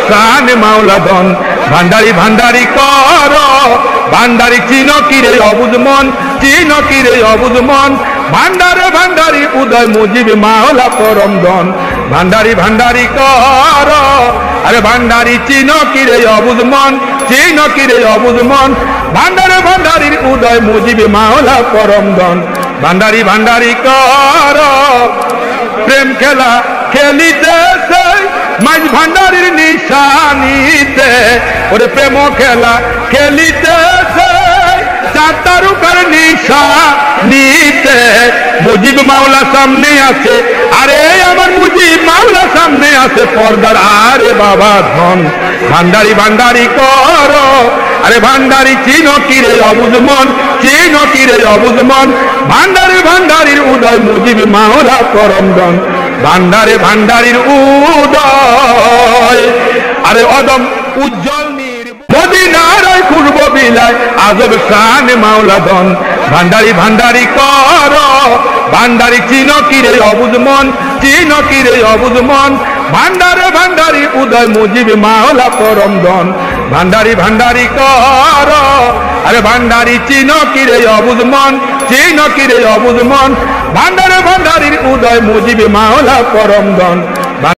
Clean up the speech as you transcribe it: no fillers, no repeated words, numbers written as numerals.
শান মাওলা ধন ভান্ডারি ভান্ডারি কর ভান্ডারি চিন কিরে অবুজ মন চিন কিরে অবুজ মন ভান্ডারে ভান্ডারি উদয় মুজিব মাওলা পরম ধন ভান্ডারি ভান্ডারি কর আরে ভান্ডারি চিন কিরে অবুজ মন চিন কিরে অবুজ মন ভান্ডারে ভান্ডারির উদয় মুজিব মাওলা পরম ধন ভান্ডারি ভান্ডারি কর প্রেম খেলা খেলিতেছে মাঝ ভান্ডারির নিশানিতে ওরে প্রেম খেলা খেলিতেছে চার তারকার নিশানিতে মুজিব মাওলা সামনে আছে আরে আমার মুজিব মাওলা সামনে আছে পর্দার আরে বাবা ধন ভান্ডারি ভান্ডারি কর আরে ভান্ডারি চিন কিরে অবুজ মন চিন কিরে অবুজ মন ভান্ডারি ভান্ডারির উদয় মুজিব মাওলা পরম ধন ভান্ডারে ভান্ডারির উদয় আরে অদম উজ্জ্বল মদিনার পূর্ব বিলায় আজব শান মাওলা ধন ভান্ডারি ভান্ডারি কর ভান্ডারি চিন কিরে অবুজ মন চিন কিরে অবুজ মন ভান্ডারে ভান্ডারি উদয় মুজিব মাওলা পরম ধন ভান্ডারি ভান্ডারি কর আরে ভান্ডারি চিন কিরে অবুজ মন চিন কিরে অবুজ মন ভান্ডারে ভান্ডারির উদয় মুজিব মাওলা পরম ধন